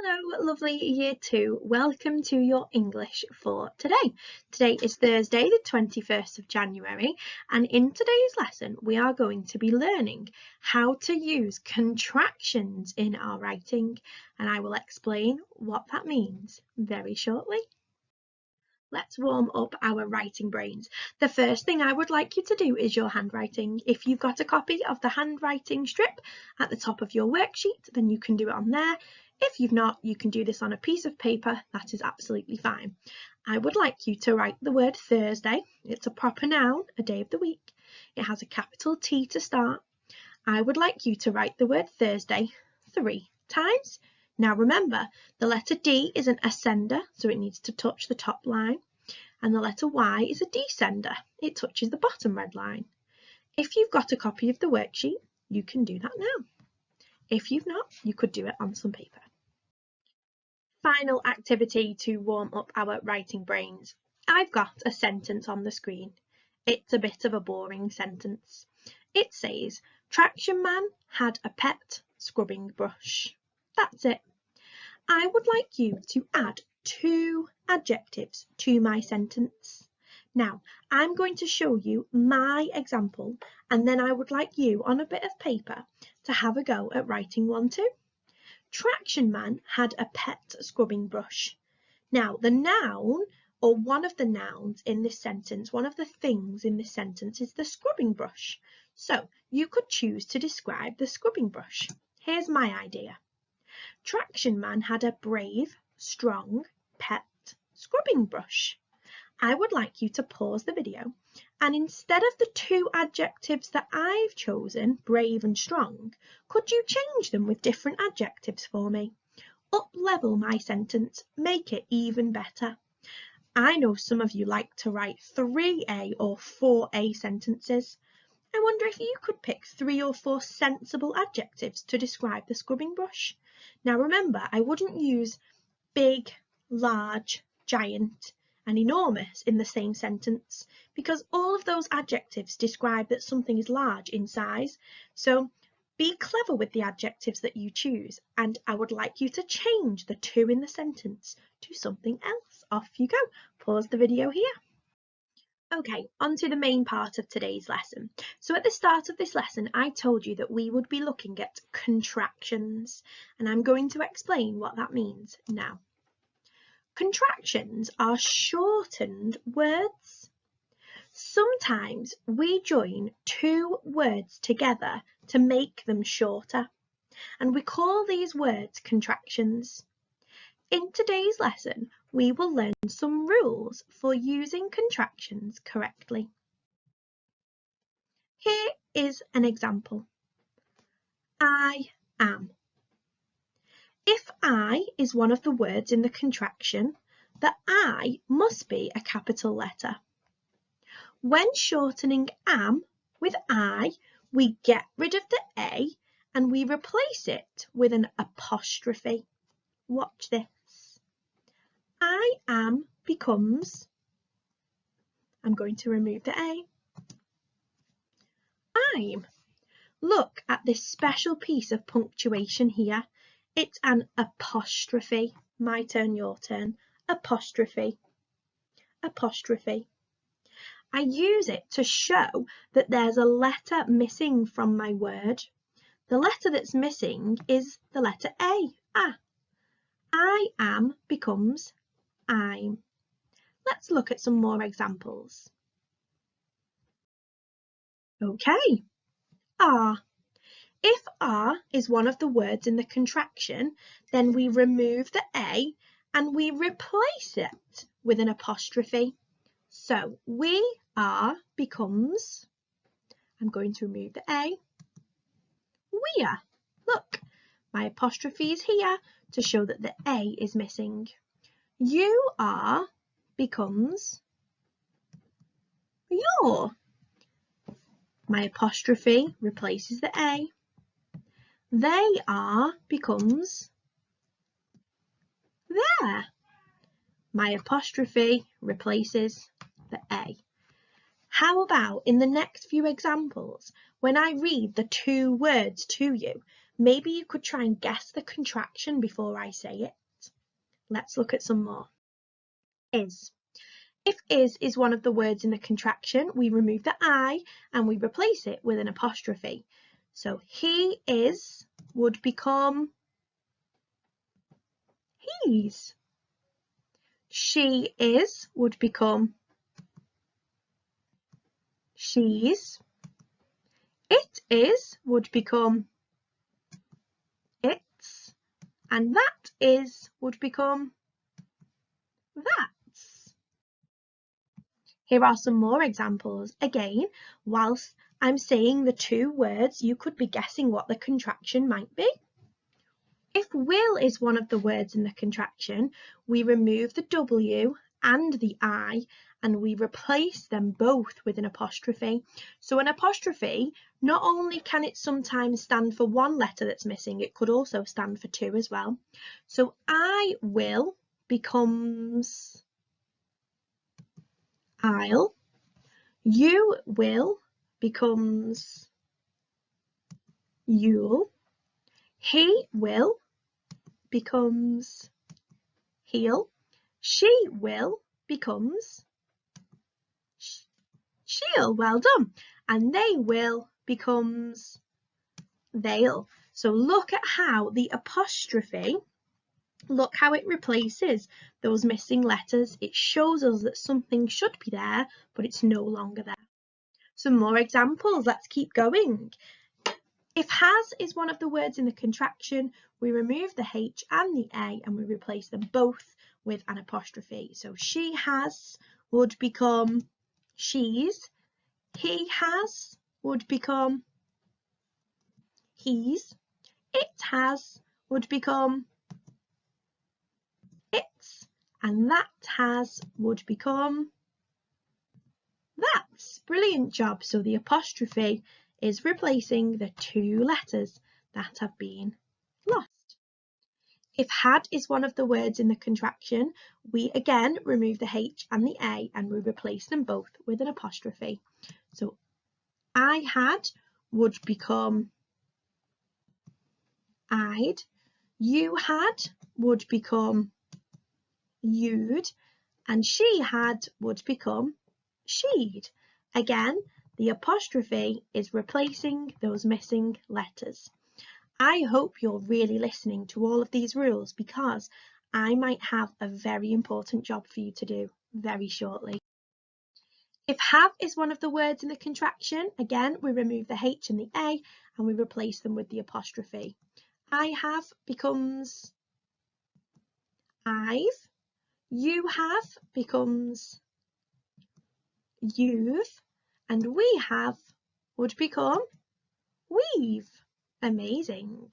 Hello, lovely Year 2. Welcome to your English for today. Today is Thursday, the 21st of January, and in today's lesson, we are going to be learning how to use contractions in our writing, and I will explain what that means very shortly. Let's warm up our writing brains. The first thing I would like you to do is your handwriting. If you've got a copy of the handwriting strip at the top of your worksheet, then you can do it on there. If you've not, you can do this on a piece of paper. That is absolutely fine. I would like you to write the word Thursday. It's a proper noun, a day of the week. It has a capital T to start. I would like you to write the word Thursday 3 times. Now remember, the letter D is an ascender, so it needs to touch the top line, and the letter Y is a descender. It touches the bottom red line. If you've got a copy of the worksheet, you can do that now. If you've not, you could do it on some paper. Final activity to warm up our writing brains. I've got a sentence on the screen. It's a bit of a boring sentence. It says, "Traction man had a pet scrubbing brush." That's it. I would like you to add 2 adjectives to my sentence. Now, I'm going to show you my example, and then I would like you on a bit of paper to have a go at writing one too. Traction man had a pet scrubbing brush. Now, the noun, or one of the nouns in this sentence, one of the things in this sentence is the scrubbing brush. So, you could choose to describe the scrubbing brush. Here's my idea. Traction man had a brave, strong, pet scrubbing brush. I would like you to pause the video, and instead of the 2 adjectives that I've chosen, brave and strong, could you change them with different adjectives for me? Up-level my sentence, make it even better. I know some of you like to write 3A or 4A sentences. I wonder if you could pick 3 or 4 sensible adjectives to describe the scrubbing brush. Now remember, I wouldn't use big, large, giant and enormous in the same sentence because all of those adjectives describe that something is large in size. So be clever with the adjectives that you choose, and I would like you to change the 2 in the sentence to something else. Off you go. Pause the video here. Okay, on to the main part of today's lesson. So at the start of this lesson, I told you that we would be looking at contractions, and I'm going to explain what that means now. Contractions are shortened words. Sometimes we join 2 words together to make them shorter, and we call these words contractions. In today's lesson, we will learn some rules for using contractions correctly. Here is an example. I am. If I is one of the words in the contraction, the I must be a capital letter. When shortening am with I, we get rid of the A and we replace it with an apostrophe. Watch this. I am becomes, I'm going to remove the A, I'm. Look at this special piece of punctuation here. It's an apostrophe. My turn, your turn. Apostrophe. Apostrophe. I use it to show that there's a letter missing from my word. The letter that's missing is the letter A. I am becomes I'm. Let's look at some more examples. Okay, are. If are is one of the words in the contraction, then we remove the A and we replace it with an apostrophe. So we are becomes, I'm going to remove the A, we are. Look, my apostrophe is here to show that the A is missing. You are becomes your. My apostrophe replaces the A. They are becomes their. My apostrophe replaces the A. How about in the next few examples, when I read the 2 words to you, Maybe you could try and guess the contraction before I say it. Let's look at some more. Is. If is one of the words in the contraction, we remove the I and we replace it with an apostrophe. So he is would become he's. She is would become she's. It is would become its. And that is would become that's. Here are some more examples. Again, whilst I'm saying the two words, you could be guessing what the contraction might be. If will is one of the words in the contraction, we remove the W and the I and we replace them both with an apostrophe. So an apostrophe, not only can it sometimes stand for one letter that's missing, it could also stand for two as well. So I will becomes I'll. You will becomes you'll. He will becomes he'll. She will becomes she'll. Well done. And they will becomes they'll. So look at how the apostrophe, look how it replaces those missing letters. It shows us that something should be there, but it's no longer there. Some more examples. Let's keep going. If has is one of the words in the contraction, we remove the H and the A and we replace them both with an apostrophe. So she has would become she's. He has would become he's. It has would become its. And that has would become that's. Brilliant job. So the apostrophe is replacing the two letters that have been lost. If had is one of the words in the contraction, we again remove the H and the A and we replace them both with an apostrophe. So I had would become I'd. You had would become you'd. And she had would become she'd. Again, the apostrophe is replacing those missing letters. I hope you're really listening to all of these rules because I might have a very important job for you to do very shortly. If have is one of the words in the contraction, again, we remove the H and the A and we replace them with the apostrophe. I have becomes I've. You have becomes you've. And we have would become we've. Amazing.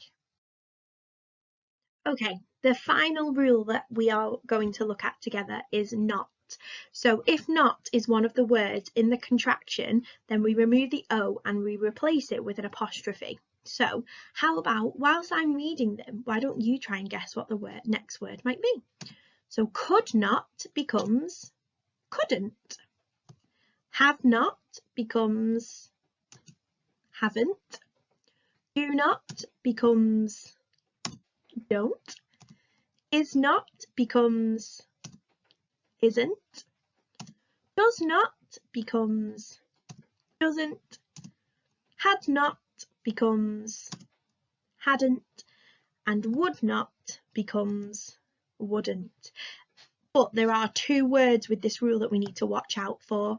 Okay, the final rule that we are going to look at together is not. So if not is one of the words in the contraction, then we remove the O and we replace it with an apostrophe. So how about, whilst I'm reading them, why don't you try and guess what the next word might be? So could not becomes couldn't. Have not becomes haven't. Do not becomes don't. Is not becomes isn't. Does not becomes doesn't. Had not becomes hadn't. And would not becomes wouldn't. But there are two words with this rule that we need to watch out for.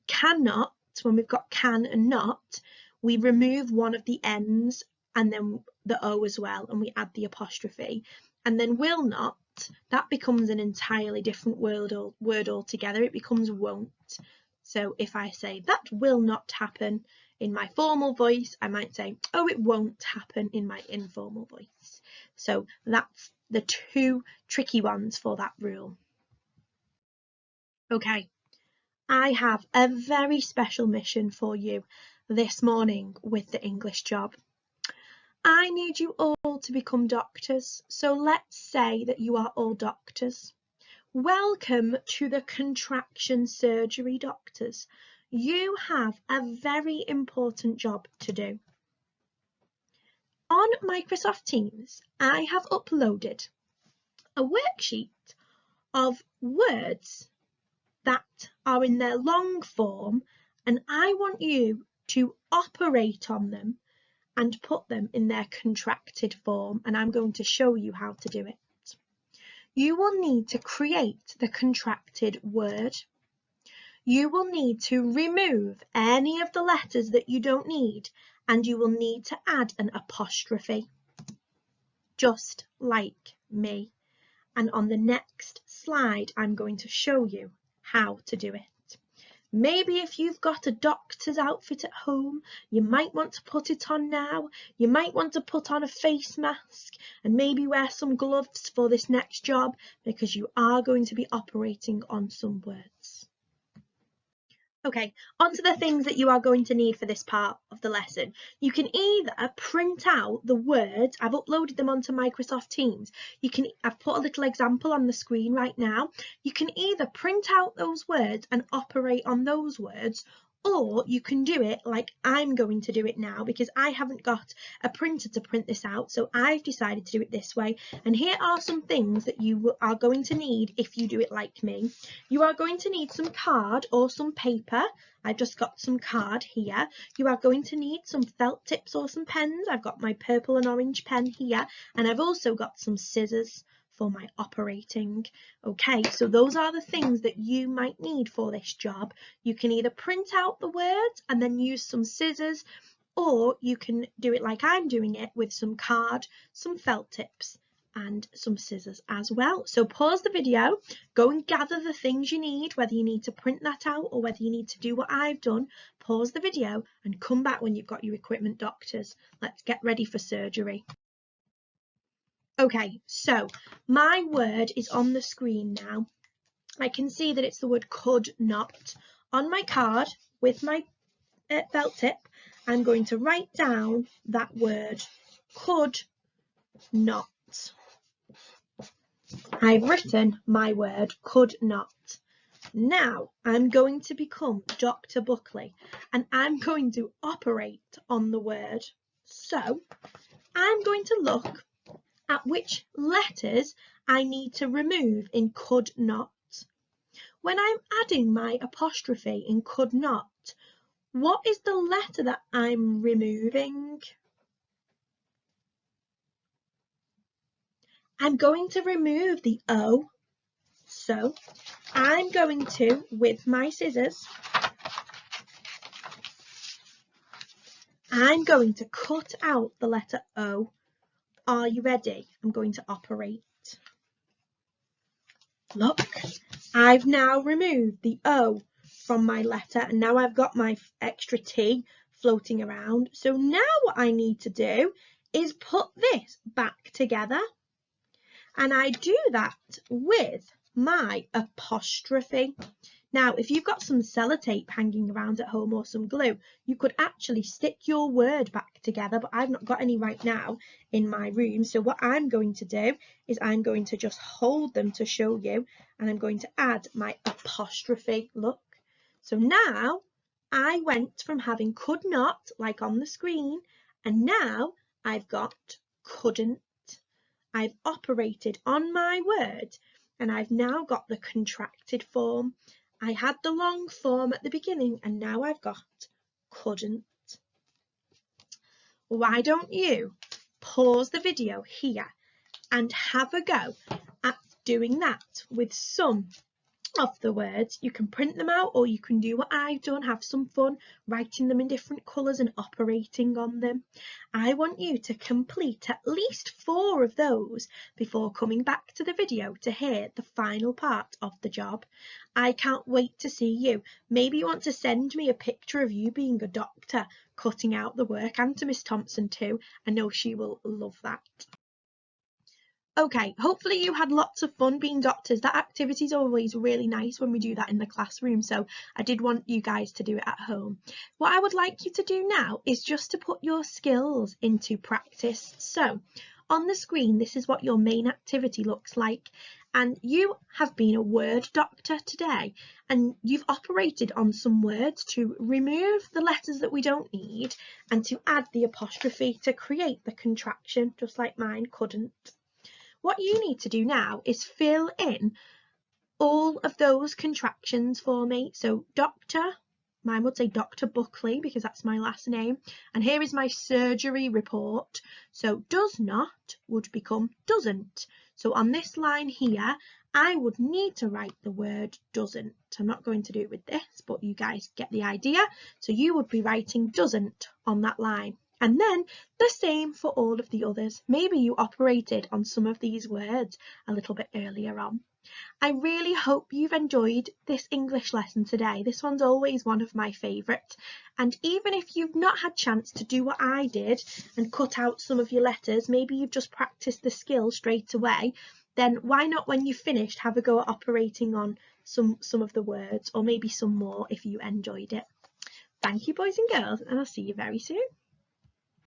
Cannot, when we've got can and not, we remove one of the N's and then the O as well, and we add the apostrophe. And then will not, that becomes an entirely different word altogether. It becomes won't. So if I say that will not happen in my formal voice, I might say, oh, it won't happen in my informal voice. So that's the two tricky ones for that rule. Okay, I have a very special mission for you this morning with the English job. I need you all to become doctors, so let's say that you are all doctors. Welcome to the contraction surgery, doctors. You have a very important job to do. On Microsoft Teams, I have uploaded a worksheet of words that are in their long form, and I want you to operate on them and put them in their contracted form, and I'm going to show you how to do it. You will need to create the contracted word. You will need to remove any of the letters that you don't need, and you will need to add an apostrophe, just like me. And on the next slide, I'm going to show you how to do it. Maybe if you've got a doctor's outfit at home, you might want to put it on now. You might want to put on a face mask and maybe wear some gloves for this next job, because you are going to be operating on some words. Okay, on to the things that you are going to need for this part of the lesson. You can either print out the words. I've uploaded them onto Microsoft Teams. I've put a little example on the screen right now. You can either print out those words and operate on those words, or you can do it like I'm going to do it now, because I haven't got a printer to print this out, so I've decided to do it this way. And here are some things that you are going to need if you do it like me. You are going to need some card or some paper. I've just got some card here. You are going to need some felt tips or some pens. I've got my purple and orange pen here, and I've also got some scissors for my operating. Okay, so those are the things that you might need for this job. You can either print out the words and then use some scissors, or you can do it like I'm doing it with some card, some felt tips and some scissors as well. So pause the video, go and gather the things you need, whether you need to print that out or whether you need to do what I've done. Pause the video and come back when you've got your equipment, doctors. Let's get ready for surgery. Okay, so my word is on the screen now. I can see that it's the word could not. On my card with my felt tip, I'm going to write down that word, could not. I've written my word, could not. Now I'm going to become Dr. Buckley and I'm going to operate on the word. So I'm going to look at which letters I need to remove in could not. When I'm adding my apostrophe in could not, what is the letter that I'm removing? I'm going to remove the O. So I'm going to, with my scissors, I'm going to cut out the letter O. Are you ready? I'm going to operate. Look, I've now removed the O from my letter and now I've got my extra T floating around. So now what I need to do is put this back together, and I do that with my apostrophe. Now, if you've got some sellotape hanging around at home or some glue, you could actually stick your word back together, but I've not got any right now in my room. So what I'm going to do is I'm going to just hold them to show you, and I'm going to add my apostrophe. Look. So now I went from having could not, like on the screen, and now I've got couldn't. I've operated on my word, and I've now got the contracted form. I had the long form at the beginning and now I've got couldn't. Why don't you pause the video here and have a go at doing that with some of the words? You can print them out or you can do what I've done, have some fun writing them in different colours and operating on them. I want you to complete at least 4 of those before coming back to the video to hear the final part of the job. I can't wait to see you. Maybe you want to send me a picture of you being a doctor cutting out the work, and to Miss Thompson too. I know she will love that. Okay, hopefully you had lots of fun being doctors. That activity is always really nice when we do that in the classroom, so I did want you guys to do it at home. What I would like you to do now is just to put your skills into practice. So on the screen, this is what your main activity looks like, and you have been a word doctor today, and you've operated on some words to remove the letters that we don't need and to add the apostrophe to create the contraction, just like mine couldn't. What you need to do now is fill in all of those contractions for me. So doctor, mine would say Dr. Buckley because that's my last name. And here is my surgery report. So does not would become doesn't. So on this line here, I would need to write the word doesn't. I'm not going to do it with this, but you guys get the idea. So you would be writing doesn't on that line. And then the same for all of the others. Maybe you operated on some of these words a little bit earlier on. I really hope you've enjoyed this English lesson today. This one's always one of my favourites. And even if you've not had chance to do what I did and cut out some of your letters, maybe you've just practiced the skill straight away, then why not when you've finished have a go at operating on some of the words, or maybe some more if you enjoyed it. Thank you, boys and girls, and I'll see you very soon.